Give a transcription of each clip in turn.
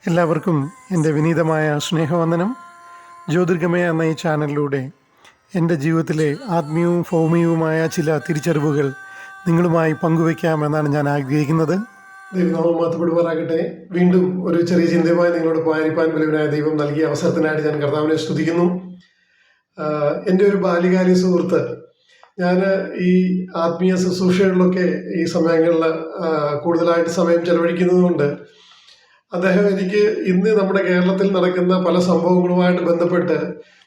എല്ലാവർക്കും എൻ്റെ വിനീതമായ സ്നേഹവന്ദനം. ജ്യോതിർഗമയ എന്ന ഈ ചാനലിലൂടെ എൻ്റെ ജീവിതത്തിലെ ആത്മീയവും ഭൗമികവുമായ ചില തിരിച്ചറിവുകൾ നിങ്ങളുമായി പങ്കുവയ്ക്കാമെന്നാണ് ഞാൻ ആഗ്രഹിക്കുന്നത്. ദൈവനാമം മഹത്വപ്പെടുമാറാകട്ടെ. വീണ്ടും ഒരു ചെറിയ ചിന്തയുമായി നിങ്ങളോട് ആയിരിക്കാൻ വലുവനായ ദൈവം നൽകിയ അവസരത്തിനായിട്ട് ഞാൻ കർത്താവിനെ സ്തുതിക്കുന്നു. എൻ്റെ ഒരു ബാല്യകാല സുഹൃത്ത്, ഞാൻ ഈ ആത്മീയ ശുശ്രൂഷകളിലൊക്കെ ഈ സമയങ്ങളിൽ കൂടുതലായിട്ട് സമയം ചെലവഴിക്കുന്നതുകൊണ്ട് അദ്ദേഹം എനിക്ക് ഇന്ന് നമ്മുടെ കേരളത്തിൽ നടക്കുന്ന പല സംഭവങ്ങളുമായിട്ട് ബന്ധപ്പെട്ട്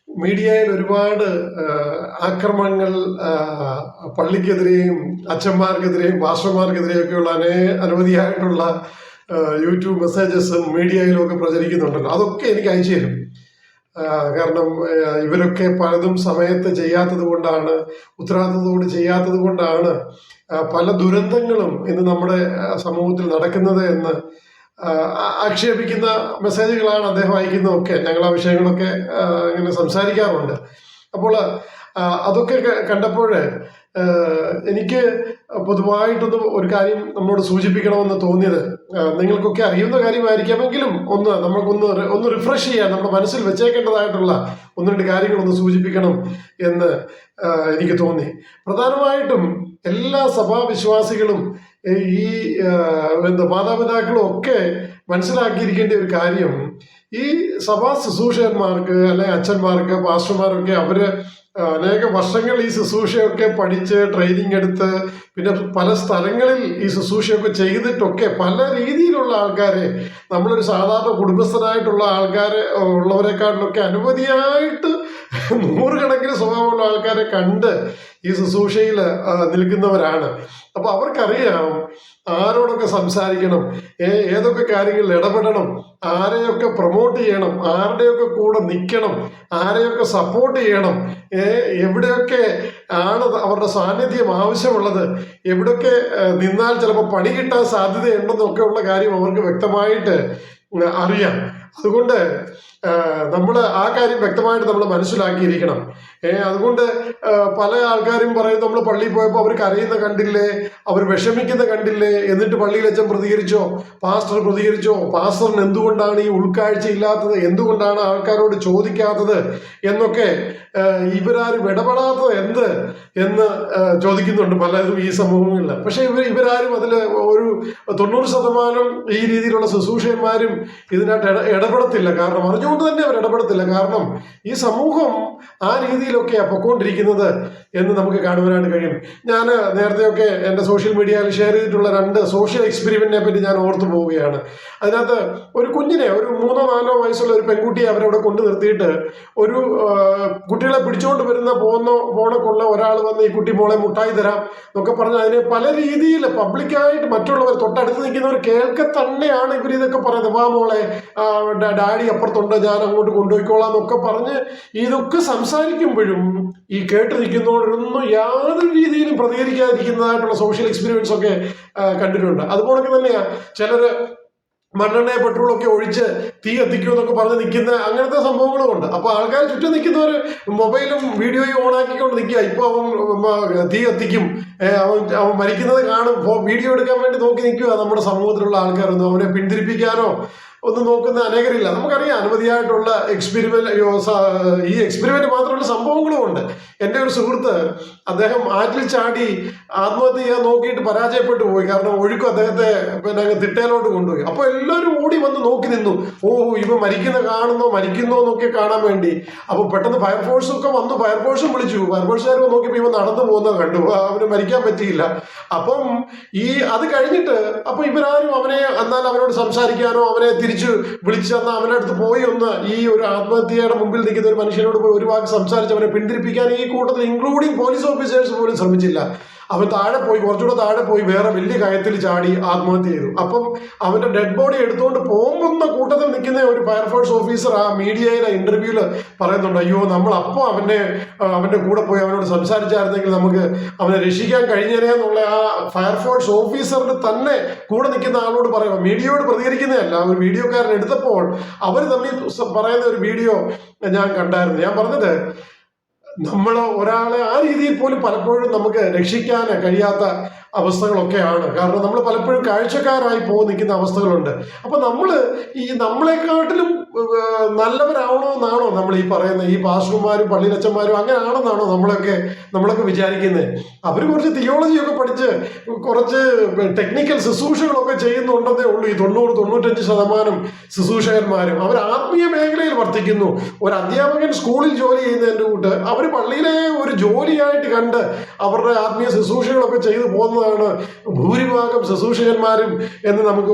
മീഡിയയിൽ ഒരുപാട് ആക്രമണങ്ങൾ പള്ളിക്കെതിരെയും അച്ഛന്മാർക്കെതിരെയും പാസ്റ്റർമാർക്കെതിരെയൊക്കെയുള്ള അനവധിയായിട്ടുള്ള യൂട്യൂബ് മെസ്സേജസും മീഡിയയിലും ഒക്കെ പ്രചരിക്കുന്നുണ്ടല്ലോ. അതൊക്കെ എനിക്ക് അയച്ചു തരും. കാരണം ഇവരൊക്കെ പലതും സമയത്ത് ചെയ്യാത്തത് കൊണ്ടാണ്, ഉത്തരവാദിത്തത്തോട് ചെയ്യാത്തത് കൊണ്ടാണ് പല ദുരന്തങ്ങളും ഇന്ന് നമ്മുടെ സമൂഹത്തിൽ നടക്കുന്നത് എന്ന് ആക്ഷേപിക്കുന്ന മെസ്സേജുകളാണ് അദ്ദേഹം അയക്കുന്നതൊക്കെ. ഞങ്ങൾ ആ വിഷയങ്ങളൊക്കെ ഇങ്ങനെ സംസാരിക്കാറുണ്ട്. അപ്പോൾ അതൊക്കെ കണ്ടപ്പോൾ എനിക്ക് പൊതുവായിട്ടൊന്ന് ഒരു കാര്യം നമ്മളോട് സൂചിപ്പിക്കണമെന്ന് തോന്നിയത്, നിങ്ങൾക്കൊക്കെ അറിയുന്ന കാര്യമായിരിക്കാമെങ്കിലും നമുക്കൊന്ന് റിഫ്രഷ് ചെയ്യാൻ നമ്മുടെ മനസ്സിൽ വെച്ചേക്കേണ്ടതായിട്ടുള്ള ഒന്ന് രണ്ട് കാര്യങ്ങളൊന്ന് സൂചിപ്പിക്കണം എന്ന് എനിക്ക് തോന്നി. പ്രധാനമായിട്ടും എല്ലാ സഭാവിശ്വാസികളും ഈ മാതാപിതാക്കളും ഒക്കെ മനസ്സിലാക്കിയിരിക്കേണ്ട ഒരു കാര്യം, ഈ സഭാ ശുശ്രൂഷകന്മാർക്ക് അല്ലെങ്കിൽ അച്ഛന്മാർക്ക് പാസ്റ്റർമാരൊക്കെ അവര് അനേക വർഷങ്ങൾ ഈ ശുശ്രൂഷയൊക്കെ പഠിച്ച് ട്രെയിനിങ് എടുത്ത് പിന്നെ പല സ്ഥലങ്ങളിൽ ഈ ശുശ്രൂഷയൊക്കെ ചെയ്തിട്ടൊക്കെ പല രീതിയിലുള്ള ആൾക്കാരെ, നമ്മളൊരു സാധാരണ കുടുംബസ്ഥനായിട്ടുള്ള ആൾക്കാരെ ഉള്ളവരെക്കാട്ടിലൊക്കെ അനവധിയായിട്ട് നൂറുകണക്കിന് സ്വഭാവമുള്ള ആൾക്കാരെ കണ്ട് ഈ ശുശ്രൂഷയിൽ നിൽക്കുന്നവരാണ്. അപ്പൊ അവർക്കറിയാം ആരോടൊക്കെ സംസാരിക്കണം, ഏതൊക്കെ കാര്യങ്ങളിൽ ഇടപെടണം, ആരെയൊക്കെ പ്രൊമോട്ട് ചെയ്യണം, ആരുടെയൊക്കെ കൂടെ നിൽക്കണം, ആരെയൊക്കെ സപ്പോർട്ട് ചെയ്യണം, എവിടെയൊക്കെ ആണ് അവരുടെ സാന്നിധ്യം ആവശ്യമുള്ളത്, എവിടെയൊക്കെ നിന്നാൽ ചിലപ്പോൾ പണി കിട്ടാൻ സാധ്യതയുണ്ടെന്നൊക്കെ ഉള്ള കാര്യം അവർക്ക് വ്യക്തമായിട്ട് അറിയാം. അതുകൊണ്ട് നമ്മൾ ആ കാര്യം വ്യക്തമായിട്ട് നമ്മൾ മനസ്സിലാക്കിയിരിക്കണം. അതുകൊണ്ട് പല ആൾക്കാരും പറയും, നമ്മൾ പള്ളിയിൽ പോയപ്പോൾ അവർ കരയുന്ന കണ്ടില്ലേ, അവർ വിഷമിക്കുന്ന കണ്ടില്ലേ, എന്നിട്ട് പള്ളിയിൽ അച്ഛൻ പ്രതികരിച്ചോ, പാസ്റ്റർ പ്രതികരിച്ചോ, പാസ്റ്ററിന് എന്തുകൊണ്ടാണ് ഈ ഉൾക്കാഴ്ച ഇല്ലാത്തത്, എന്തുകൊണ്ടാണ് ആൾക്കാരോട് ചോദിക്കാത്തത് എന്നൊക്കെ, ഇവരാരും ഇടപെടാത്തത് എന്ന് ചോദിക്കുന്നുണ്ട് പലരും ഈ സമൂഹങ്ങളിൽ. പക്ഷെ ഇവരാരും അതിൽ ഒരു 90% ഈ രീതിയിലുള്ള ശുശ്രൂഷകന്മാരും ഇതിനായിട്ട് ഇടപെടത്തില്ല. കാരണം അറിഞ്ഞുകൊണ്ട് തന്നെ അവർ ഇടപെടത്തില്ല. കാരണം ഈ സമൂഹം ആ രീതിയിലൊക്കെയാണ് പൊക്കോണ്ടിരിക്കുന്നത് എന്ന് നമുക്ക് കാണുവാനായിട്ട് കഴിയും. ഞാൻ നേരത്തെയൊക്കെ എൻ്റെ സോഷ്യൽ മീഡിയയിൽ ഷെയർ ചെയ്തിട്ടുള്ള 2 സോഷ്യൽ എക്സ്പെരിമെന്റിനെ പറ്റി ഞാൻ ഓർത്തു പോവുകയാണ്. അതിനകത്ത് ഒരു കുഞ്ഞിനെ, ഒരു 3-4 വയസ്സുള്ള ഒരു പെൺകുട്ടിയെ അവരവിടെ കൊണ്ടു നിർത്തിയിട്ട് ഒരു കുട്ടികളെ പിടിച്ചുകൊണ്ട് പോണക്കുള്ള ഒരാൾ വന്ന് ഈ കുട്ടി മോളെ മുട്ടായി തരാം എന്നൊക്കെ പറഞ്ഞ് അതിനെ പല രീതിയിൽ പബ്ലിക്കായിട്ട് മറ്റുള്ളവർ തൊട്ടടുത്ത് നിൽക്കുന്നവർ കേൾക്കെ തന്നെയാണ് ഇവർ ഇതൊക്കെ പറയുന്നത്. വാ മോളെ, ഡാഡി അപ്പുറത്തുണ്ട്, ഞാൻ അങ്ങോട്ട് കൊണ്ടുപോയിക്കോളാം എന്നൊക്കെ പറഞ്ഞ് ഇതൊക്കെ സംസാരിക്കുമ്പോഴും ഈ കേട്ട് നിൽക്കുന്നവരൊന്നും യാതൊരു രീതിയിലും പ്രതികരിക്കാതിരിക്കുന്നതായിട്ടുള്ള സോഷ്യൽ എക്സ്പീരിയൻസ് ഒക്കെ കണ്ടിട്ടുണ്ട്. അതുപോലെ തന്നെയാ ചിലര് മണ്ണെണ്ണ പെട്രോളൊക്കെ ഒഴിച്ച് തീ കത്തിക്കുമെന്നൊക്കെ പറഞ്ഞ് നിൽക്കുന്ന അങ്ങനത്തെ സംഭവങ്ങളും ഉണ്ട്. അപ്പൊ ആൾക്കാർ ചുറ്റും നിൽക്കുന്നവർ മൊബൈലും വീഡിയോയും ഓണാക്കിക്കൊണ്ട് നിൽക്കുക. ഇപ്പൊ അവൻ തീ കത്തിക്കും, അവൻ മരിക്കുന്നത് കാണും, വീഡിയോ എടുക്കാൻ വേണ്ടി നോക്കി നിൽക്കുക. നമ്മുടെ സമൂഹത്തിലുള്ള ആൾക്കാരൊന്നും അവനെ പിന്തിരിപ്പിക്കാനോ ഒന്നും നോക്കുന്ന അനേകരില്ല. നമുക്കറിയാം അനവധിയായിട്ടുള്ള ഈ എക്സ്പെരിമെന്റ് മാത്രമല്ല സംഭവങ്ങളും ഉണ്ട്. എൻ്റെ ഒരു സുഹൃത്ത്, അദ്ദേഹം ആറ്റിൽ ചാടി ആത്മഹത്യ ചെയ്യാൻ നോക്കിയിട്ട് പരാജയപ്പെട്ടു പോയി. കാരണം ഒഴുക്കും അദ്ദേഹത്തെ തിട്ടയിലോട്ട് കൊണ്ടുപോയി. അപ്പൊ എല്ലാവരും ഓടി വന്ന് നോക്കി നിന്നു. ഇവ മരിക്കുന്നോ എന്നൊക്കെ കാണാൻ വേണ്ടി. അപ്പൊ പെട്ടെന്ന് ഫയർഫോഴ്സും ഒക്കെ വന്നു. ഫയർഫോഴ്സും വിളിച്ചു. ഫയർഫോഴ്സുകാർ നോക്കിയപ്പോൾ ഇവ നടന്നു പോകുന്നത് കണ്ടു. അവന് മരിക്കാൻ പറ്റിയില്ല. അപ്പം അത് കഴിഞ്ഞിട്ട് അപ്പൊ ഇവരാരും എന്നാൽ അവനോട് സംസാരിക്കാനോ അവനെ തിരിച്ചു വിളിച്ചെന്നാൽ അവൻ്റെ അടുത്ത് പോയി ഒന്ന് ഈ ഒരു ആത്മഹത്യയുടെ മുമ്പിൽ നിൽക്കുന്ന ഒരു മനുഷ്യനോട് പോയി ഒരു വാക്ക് സംസാരിച്ച് അവനെ പിന്തിരിപ്പിക്കാൻ ഈ കൂട്ടത്തിൽ ഇൻക്ലൂഡിങ് പോലീസ് ഓഫീസേഴ്സ് പോലും ശ്രമിച്ചില്ല. അവൻ കുറച്ചുകൂടെ താഴെ പോയി വേറെ വലിയ കയത്തിൽ ചാടി ആത്മഹത്യ ചെയ്തു. അപ്പം അവന്റെ ഡെഡ് ബോഡി എടുത്തുകൊണ്ട് പോകുന്ന കൂട്ടത്തിൽ നിൽക്കുന്ന ഒരു ഫയർഫോഴ്സ് ഓഫീസർ ആ മീഡിയയിലെ ഇന്റർവ്യൂല് പറയുന്നുണ്ട്, അയ്യോ നമ്മൾ അപ്പോൾ അവന്റെ കൂടെ പോയി അവനോട് സംസാരിച്ചായിരുന്നെങ്കിൽ നമുക്ക് അവനെ രക്ഷിക്കാൻ കഴിഞ്ഞേനെ എന്നുള്ള ആ ഫയർഫോഴ്സ് ഓഫീസറിന് തന്നെ കൂടെ നിൽക്കുന്ന ആളോട് പറയുക. മീഡിയയോട് പ്രതികരിക്കുന്നതല്ല, ഒരു വീഡിയോക്കാരൻ എടുത്തപ്പോൾ അവർ തമ്മിൽ പറയുന്ന ഒരു വീഡിയോ ഞാൻ കണ്ടായിരുന്നു. ഞാൻ പറഞ്ഞത്, നമ്മൾ ഒരാളെ ആ രീതിയിൽ പോലും പലപ്പോഴും നമുക്ക് രക്ഷിക്കാൻ കഴിയാത്ത അവസ്ഥകളൊക്കെയാണ്. കാരണം നമ്മൾ പലപ്പോഴും കാഴ്ചക്കാരായി നിൽക്കുന്ന അവസ്ഥകളുണ്ട്. അപ്പൊ നമ്മളെക്കാട്ടിലും നല്ലവരാവണോ എന്നാണോ നമ്മൾ ഈ പറയുന്നത്? ഈ പാസ്റ്റർമാരും പള്ളിയിലച്ചന്മാരും അങ്ങനെ ആണെന്നാണോ നമ്മളൊക്കെ വിചാരിക്കുന്നത്? അവർ കുറച്ച് തിയോളജിയൊക്കെ പഠിച്ച് കുറച്ച് ടെക്നിക്കൽ ശുശ്രൂഷകളൊക്കെ ചെയ്യുന്നുണ്ടെന്നേ ഉള്ളൂ. ഈ 90-95% ശുശ്രൂഷകന്മാരും അവർ ആത്മീയ മേഖലയിൽ വർത്തിക്കുന്നു. ഒരു അധ്യാപകൻ സ്കൂളിൽ ജോലി ചെയ്യുന്നതിൻ്റെ കൂട്ട് അവർ പള്ളിയിലെ ഒരു ജോലിയായിട്ട് കണ്ട് അവരുടെ ആത്മീയ ശുശ്രൂഷകളൊക്കെ ചെയ്തു പോകുന്നതാണ് ഭൂരിഭാഗം ശുശ്രൂഷകന്മാരും എന്ന് നമുക്ക്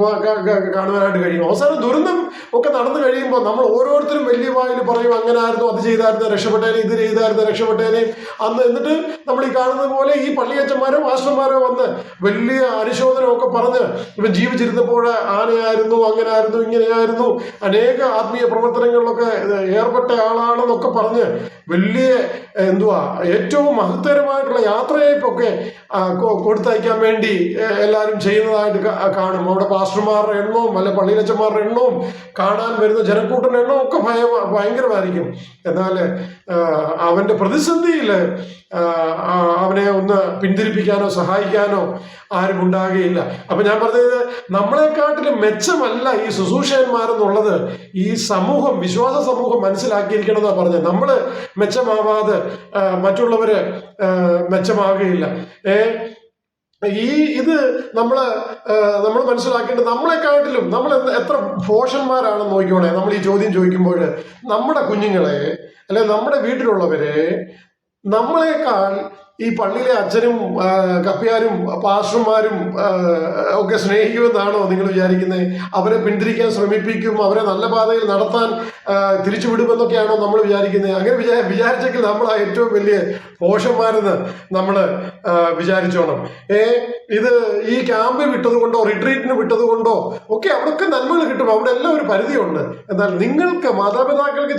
കാണുവാനായിട്ട് കഴിയും. അവസാനം ദുരന്തം ഒക്കെ നടന്നു കഴിയുമ്പോൾ നമ്മൾ ഓരോരുത്തരും വലിയ വായിൽ പറയും, അങ്ങനെ ആയിരുന്നു, അത് ചെയ്തായിരുന്നു രക്ഷപ്പെട്ടേനെ, ഇത് ചെയ്തായിരുന്നു രക്ഷപ്പെട്ടേനെ അന്ന്. എന്നിട്ട് നമ്മൾ ഈ കാണുന്നത് പോലെ ഈ പള്ളിയച്ചന്മാരോ മാസ്റ്റർമാരോ വന്ന് വലിയ അനുശോചനമൊക്കെ പറഞ്ഞ് ഇവൻ ജീവിച്ചിരുന്നപ്പോൾ ആനയായിരുന്നു, അങ്ങനെ ആയിരുന്നു, ഇങ്ങനെയായിരുന്നു, അനേക ആത്മീയ പ്രവർത്തനങ്ങളിലൊക്കെ ഏർപ്പെട്ട ആളാണെന്നൊക്കെ പറഞ്ഞ് വലിയ ഏറ്റവും മഹത്തരമായിട്ടുള്ള യാത്രയപ്പൊക്കെ കൊടുത്തയക്കാൻ വേണ്ടി എല്ലാവരും ചെയ്യുന്നതായിട്ട് കാണും. അവിടെ പാസ്റ്റർമാരുടെ എണ്ണവും അല്ലെ പള്ളിയിലച്ചന്മാരുടെ എണ്ണവും കാണാൻ വരുന്ന ജനക്കൂട്ടന്റെ എണ്ണവും ഒക്കെ ഭയങ്കരമായിരിക്കും. എന്നാൽ അവന്റെ പ്രതിസന്ധിയിൽ അവനെ ഒന്ന് പിന്തിരിപ്പിക്കാനോ സഹായിക്കാനോ ആരും ഉണ്ടാകുകയില്ല. അപ്പൊ ഞാൻ പറഞ്ഞത്, നമ്മളെക്കാട്ടിലും മെച്ചമല്ല ഈ ശുശ്രൂഷകന്മാരെന്നുള്ളത് ഈ സമൂഹം, വിശ്വാസ സമൂഹം മനസ്സിലാക്കിയിരിക്കണം എന്നാ പറഞ്ഞത്. നമ്മള് മെച്ചമാവാതെ മറ്റുള്ളവര് മെച്ചമാകുകയില്ല. ഇത് നമ്മൾ മനസ്സിലാക്കേണ്ടത്, നമ്മളെക്കാട്ടിലും നമ്മൾ എത്ര ഭോഷന്മാരാണെന്ന് നോക്കിക്കോണേ. നമ്മൾ ഈ ചോദ്യം ചോദിക്കുമ്പോൾ നമ്മുടെ കുഞ്ഞുങ്ങളെ അല്ലെ നമ്മുടെ വീട്ടിലുള്ളവരെ നമ്മളെക്കാൾ ഈ പള്ളിയിലെ അച്ഛനും കപ്പ്യാരും പാസ്റ്റർമാരും ഒക്കെ സ്നേഹിക്കുമെന്നാണോ നിങ്ങൾ വിചാരിക്കുന്നത്? അവരെ പിന്തിരിക്കാൻ ശ്രമിപ്പിക്കും, അവരെ നല്ല പാതയിൽ നടത്താൻ തിരിച്ചുവിടുമെന്നൊക്കെയാണോ നമ്മൾ വിചാരിക്കുന്നത്? അങ്ങനെ വിചാരിച്ചെങ്കിൽ നമ്മൾ ഏറ്റവും വലിയ പോഷന്മാരെന്ന് നമ്മൾ വിചാരിച്ചോണം. ഇത് ഈ ക്യാമ്പ് വിട്ടതുകൊണ്ടോ റിട്രീറ്റിന് വിട്ടതുകൊണ്ടോ ഒക്കെ അവിടെയൊക്കെ നന്മകൾ കിട്ടും. അവിടെ എല്ലാം ഒരു പരിധിയുണ്ട്. എന്നാൽ നിങ്ങൾക്ക് മാതാപിതാക്കൾക്ക്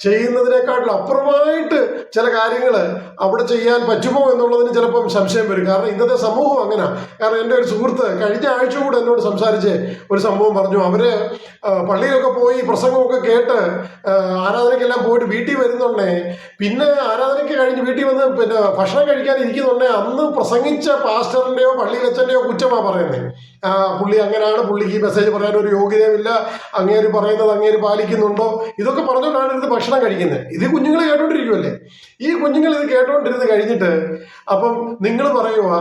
ചെയ്യുന്നതിനേക്കാട്ടിലും അപ്പുറമായിട്ട് ചില കാര്യങ്ങൾ അവിടെ ചെയ്യാൻ പറ്റുമോ എന്നുള്ളതിന് ചിലപ്പം സംശയം വരും. കാരണം ഇന്നത്തെ സമൂഹം അങ്ങനെ. കാരണം എൻ്റെ ഒരു സുഹൃത്ത് കഴിഞ്ഞ ആഴ്ച കൂടെ എന്നോട് സംസാരിച്ച് ഒരു സംഭവം പറഞ്ഞു. അവര് പള്ളിയിലൊക്കെ പോയി പ്രസംഗമൊക്കെ കേട്ട് ആരാധനയ്ക്കെല്ലാം പോയിട്ട് വീട്ടിൽ വരുന്നുണ്ടേ, പിന്നെ ആരാധനയ്ക്ക് കഴിഞ്ഞ് വീട്ടിൽ വന്ന് പിന്നെ ഭക്ഷണം കഴിക്കാൻ ഇരിക്കുന്നുണ്ടേ അന്ന് പ്രസംഗിച്ച പാസ്റ്ററിന്റെയോ പള്ളിയിലച്ഛൻ്റെയോ കുറ്റമാണ് പറയുന്നത്. പുള്ളി അങ്ങനെയാണ്, പുള്ളിക്ക് ഈ മെസ്സേജ് പറയാൻ ഒരു യോഗ്യതയുമില്ല, അങ്ങേര് പറയുന്നത് അങ്ങേര് പാലിക്കുന്നുണ്ടോ, ഇതൊക്കെ പറഞ്ഞുകൊണ്ടാണ് ഇത് ഭക്ഷണം കഴിക്കുന്നത്. ഇത് കുഞ്ഞുങ്ങൾ കേട്ടോണ്ടിരിക്കുമല്ലേ. ഈ കുഞ്ഞുങ്ങൾ ഇത് കേട്ടോണ്ടിരുന്ന് കഴിഞ്ഞിട്ട് അപ്പം നിങ്ങൾ പറയുക,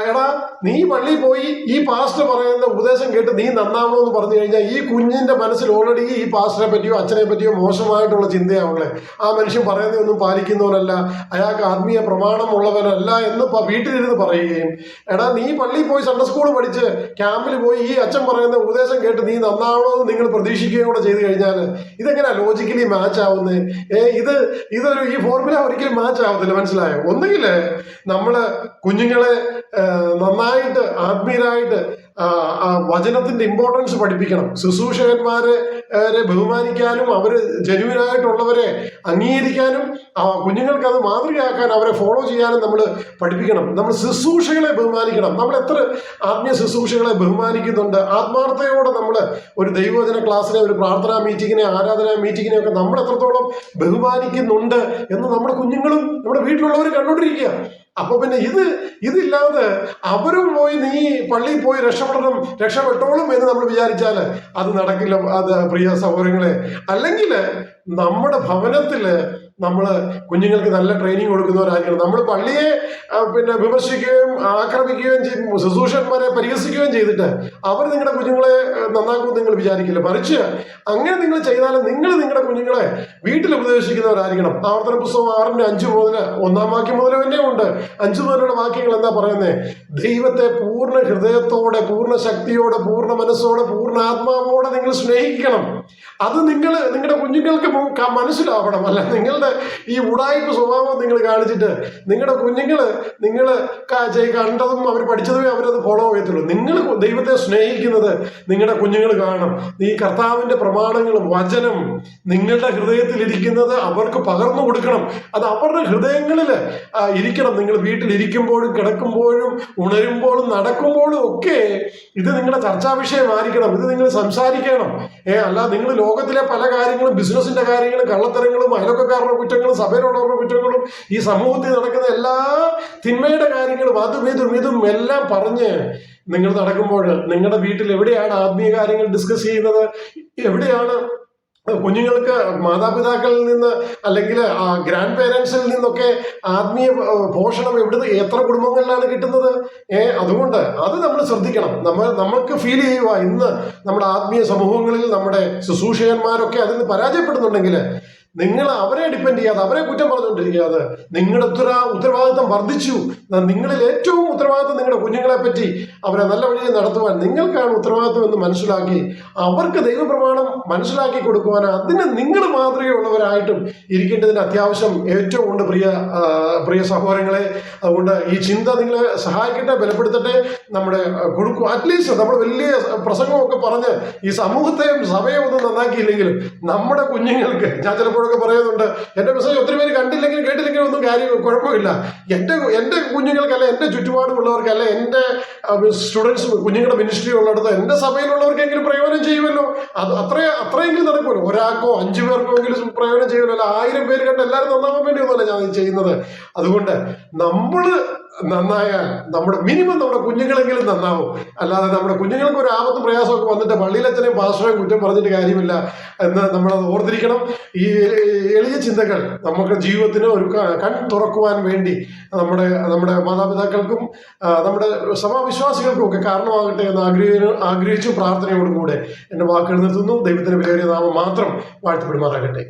എടാ നീ പള്ളിയിൽ പോയി ഈ പാസ്റ്റർ പറയുന്ന ഉപദേശം കേട്ട് നീ നന്നാവണോ എന്ന് പറഞ്ഞു കഴിഞ്ഞാൽ ഈ കുഞ്ഞിന്റെ മനസ്സിൽ ഓൾറെഡി ഈ പാസ്റ്ററെ പറ്റിയോ അച്ഛനെ പറ്റിയോ മോശമായിട്ടുള്ള ചിന്തയാവുള്ളേ. ആ മനുഷ്യൻ പറയുന്നതൊന്നും പാലിക്കുന്നവനല്ല, അയാൾക്ക് ആത്മീയ പ്രമാണമുള്ളവനല്ല എന്ന് വീട്ടിലിരുന്ന് പറയുകയും, എടാ നീ പള്ളിയിൽ പോയി സൺഡേ സ്കൂൾ പഠിച്ച് ക്യാമ്പിൽ പോയി ഈ അച്ഛൻ പറയുന്ന ഉപദേശം കേട്ട് നീ നന്നാവണോ എന്ന് നിങ്ങൾ പ്രതീക്ഷിക്കുകയും കൂടെ ചെയ്ത് കഴിഞ്ഞാൽ ഇതെങ്ങനെയാ ലോജിക്കലി മാച്ച് ആവുന്നത്? ഇതൊരു ഈ ഫോർമുല ഒരിക്കലും മാച്ച് ആവത്തില്ല. മനസ്സിലായോ? ഒന്നുകിൽ നമ്മള് കുഞ്ഞുങ്ങളെ നന്നായിട്ട് ആത്മീയരായിട്ട് വചനത്തിന്റെ ഇമ്പോർട്ടൻസ് പഠിപ്പിക്കണം. ശുശ്രൂഷകന്മാരെ ബഹുമാനിക്കാനും അവര് ജെന്യുവിനായിട്ടുള്ളവരെ അംഗീകരിക്കാനും കുഞ്ഞുങ്ങൾക്ക് അത് മാതൃകയാക്കാൻ അവരെ ഫോളോ ചെയ്യാനും നമ്മൾ പഠിപ്പിക്കണം. നമ്മൾ ശുശ്രൂഷകളെ ബഹുമാനിക്കണം. നമ്മൾ എത്ര ആത്മീയ ശുശ്രൂഷകളെ ബഹുമാനിക്കുന്നുണ്ട്? ആത്മാർത്ഥതയോടെ നമ്മൾ ഒരു ദൈവവചന ക്ലാസ്സിനെ, ഒരു പ്രാർത്ഥനാ മീറ്റിങ്ങിനെ, ആരാധനാ മീറ്റിങ്ങിനെ ഒക്കെ നമ്മൾ എത്രത്തോളം ബഹുമാനിക്കുന്നുണ്ട് എന്ന് നമ്മുടെ കുഞ്ഞുങ്ങളും നമ്മുടെ വീട്ടിലുള്ളവർ കണ്ടുകൊണ്ടിരിക്കുക. അപ്പൊ പിന്നെ ഇതില്ലാതെ അവരും പോയി നീ പള്ളിയിൽ പോയി രക്ഷപ്പെട്ടോളും എന്ന് നമ്മൾ വിചാരിച്ചാൽ അത് നടക്കില്ല. അത് പ്രിയ സഹോദരങ്ങളെ, അല്ലെങ്കിൽ നമ്മുടെ ഭവനത്തില് നമ്മൾ കുഞ്ഞുങ്ങൾക്ക് നല്ല ട്രെയിനിങ് കൊടുക്കുന്നവരായിരിക്കണം. നമ്മൾ പള്ളിയെ പിന്നെ വിമർശിക്കുകയും ആക്രമിക്കുകയും ചെയ്യും, ശുശ്രൂഷന്മാരെ പരിഹസിക്കുകയും ചെയ്തിട്ട് അവർ നിങ്ങളുടെ കുഞ്ഞുങ്ങളെ നന്നാക്കുമെന്ന് നിങ്ങൾ വിചാരിക്കില്ല. മറിച്ച് അങ്ങനെ നിങ്ങൾ ചെയ്താലും നിങ്ങൾ നിങ്ങളുടെ കുഞ്ഞുങ്ങളെ വീട്ടിൽ ഉപദേശിക്കുന്നവരായിരിക്കണം. ആവർത്തന പുസ്തകം 6:5 മുതൽ 1-ാം വാക്യം മുതൽ തന്നെ ഉണ്ട്. 5 മുതലുള്ള വാക്യങ്ങൾ എന്താ പറയുന്നത്? ദൈവത്തെ പൂർണ്ണ ഹൃദയത്തോടെ, പൂർണ്ണ ശക്തിയോടെ, പൂർണ്ണ മനസ്സോടെ, പൂർണ്ണ ആത്മാവോടെ നിങ്ങൾ സ്നേഹിക്കണം. അത് നിങ്ങളുടെ കുഞ്ഞുങ്ങൾക്ക് മനസ്സിലാവണം. അല്ല നിങ്ങളുടെ ഈ ഉടായ്പ സ്വഭാവം നിങ്ങൾ കാണിച്ചിട്ട് നിങ്ങളുടെ കുഞ്ഞുങ്ങള് നിങ്ങൾ കണ്ടതും അവർ പഠിച്ചതുമേ അവരത് ഫോളോ ചെയ്യത്തുള്ളൂ. നിങ്ങൾ ദൈവത്തെ സ്നേഹിക്കുന്നത് നിങ്ങളുടെ കുഞ്ഞുങ്ങൾ കാണണം. ഈ കർത്താവിന്റെ പ്രമാണങ്ങളും വചനം നിങ്ങളുടെ ഹൃദയത്തിൽ ഇരിക്കുന്നത് അവർക്ക് പകർന്നു കൊടുക്കണം. അത് അവരുടെ ഹൃദയങ്ങളിൽ ഇരിക്കണം. നിങ്ങൾ വീട്ടിലിരിക്കുമ്പോഴും കിടക്കുമ്പോഴും ഉണരുമ്പോഴും നടക്കുമ്പോഴും ഒക്കെ ഇത് നിങ്ങളുടെ ചർച്ചാ വിഷയമായിരിക്കണം. ഇത് നിങ്ങൾ സംസാരിക്കണം. അല്ല നിങ്ങൾ ലോകത്തിലെ പല കാര്യങ്ങളും, ബിസിനസിന്റെ കാര്യങ്ങളും, കള്ളത്തരങ്ങളും, അയൽവക്കക്കാരുടെ കുറ്റങ്ങളും, സഭയിലുള്ളവരുടെ കുറ്റങ്ങളും, ഈ സമൂഹത്തിൽ നടക്കുന്ന എല്ലാ തിന്മയുടെ കാര്യങ്ങളും അതും ഇതും എല്ലാം പറഞ്ഞ് നിങ്ങൾ നടക്കുമ്പോൾ നിങ്ങളുടെ വീട്ടിൽ എവിടെയാണ് ആത്മീയ കാര്യങ്ങൾ ഡിസ്കസ് ചെയ്യുന്നത്? എവിടെയാണ് കുഞ്ഞുങ്ങൾക്ക് മാതാപിതാക്കളിൽ നിന്ന് അല്ലെങ്കിൽ ഗ്രാൻഡ് പേരൻസിൽ നിന്നൊക്കെ ആത്മീയ പോഷണം എത്ര കുടുംബങ്ങളിലാണ് കിട്ടുന്നത്? അതുകൊണ്ട് അത് നമ്മൾ ശ്രദ്ധിക്കണം. നമ്മൾക്ക് ഫീൽ ചെയ്യുക ഇന്ന് നമ്മുടെ ആത്മീയ സമൂഹങ്ങളിൽ നമ്മുടെ ശുശ്രൂഷകന്മാരൊക്കെ അതിൽ നിന്ന് പരാജയപ്പെടുന്നുണ്ടെങ്കിൽ നിങ്ങൾ അവരെ ഡിപ്പെൻഡ് ചെയ്യാതെ, അവരെ കുറ്റം പറഞ്ഞുകൊണ്ടിരിക്കാതെ നിങ്ങളുടെ ഉത്തരവാദിത്വം വർദ്ധിച്ചു. നിങ്ങളിൽ ഏറ്റവും ഉത്തരവാദിത്വം നിങ്ങളുടെ കുഞ്ഞുങ്ങളെ പറ്റി അവരെ നല്ല വഴിയിൽ നടത്തുവാൻ നിങ്ങൾക്കാണ് ഉത്തരവാദിത്വം എന്ന് മനസ്സിലാക്കി അവർക്ക് ദൈവപ്രമാണം മനസ്സിലാക്കി കൊടുക്കുവാൻ അതിന് നിങ്ങൾ മാതൃകയുള്ളവരായിട്ടും ഇരിക്കേണ്ടതിന് അത്യാവശ്യം ഏറ്റവും ഉണ്ട് പ്രിയ സഹോദരങ്ങളെ. അതുകൊണ്ട് ഈ ചിന്ത നിങ്ങളെ സഹായിക്കട്ടെ, ബലപ്പെടുത്തട്ടെ. നമ്മുടെ കൊടുക്കും അറ്റ്ലീസ്റ്റ് നമ്മൾ വലിയ പ്രസംഗമൊക്കെ പറഞ്ഞ് ഈ സമൂഹത്തെയും സഭയും ഒന്നും നന്നാക്കിയില്ലെങ്കിലും നമ്മുടെ കുഞ്ഞുങ്ങൾക്ക്, ഞാൻ ചിലപ്പോൾ പറയുന്നുണ്ട്, എന്റെ മെസ്സേജ് ഒത്തിരി പേര് കണ്ടില്ലെങ്കിലും കേട്ടില്ലെങ്കിലും ഒന്നും കുഴപ്പമില്ല. എന്റെ കുഞ്ഞുങ്ങൾക്കല്ല, എന്റെ ചുറ്റുപാടുമുള്ളവർക്കല്ല, എന്റെ സ്റ്റുഡൻസ് കുഞ്ഞുങ്ങളുടെ മിനിസ്ട്രി ഉള്ളിടത്ത് എന്റെ സഭയിലുള്ളവർക്കെങ്കിലും പ്രയോജനം ചെയ്യുമല്ലോ. അത് അത്രയെങ്കിലും നടക്കുമല്ലോ. ഒരാൾക്കോ 5 പേർക്കോ എങ്കിലും പ്രയോജനം ചെയ്യുമല്ലോ. 1000 പേര് കണ്ട് എല്ലാവരും നന്നാവാൻ വേണ്ടിയൊന്നുമല്ല ഞാൻ ചെയ്യുന്നത്. അതുകൊണ്ട് നമ്മൾ നന്നായാൽ മിനിമം നമ്മുടെ കുഞ്ഞുങ്ങളെങ്കിലും നന്നാവും. അല്ലാതെ നമ്മുടെ കുഞ്ഞുങ്ങൾക്ക് ഒരു ആപത്തും പ്രയാസമൊക്കെ വന്നിട്ട് പള്ളിയിലച്ഛനെയും പാസ്റ്ററെയും കുറ്റം പറഞ്ഞിട്ട് കാര്യമില്ല എന്ന് നമ്മളത് ഓർത്തിരിക്കണം. ഈ എളിയ ചിന്തകൾ നമുക്ക് ജീവിതത്തിന് ഒരു കൺ തുറക്കുവാൻ വേണ്ടി നമ്മുടെ മാതാപിതാക്കൾക്കും നമ്മുടെ സഭാവിശ്വാസികൾക്കും ഒക്കെ കാരണമാകട്ടെ എന്ന് ആഗ്രഹിച്ചു പ്രാർത്ഥനയോടും കൂടെ എൻ്റെ വാക്കുകൾ നിർത്തുന്നു. ദൈവത്തിന്റെ വിലയേറിയ നാമം മാത്രം വാഴ്ത്തപ്പെടുമാറാകട്ടെ.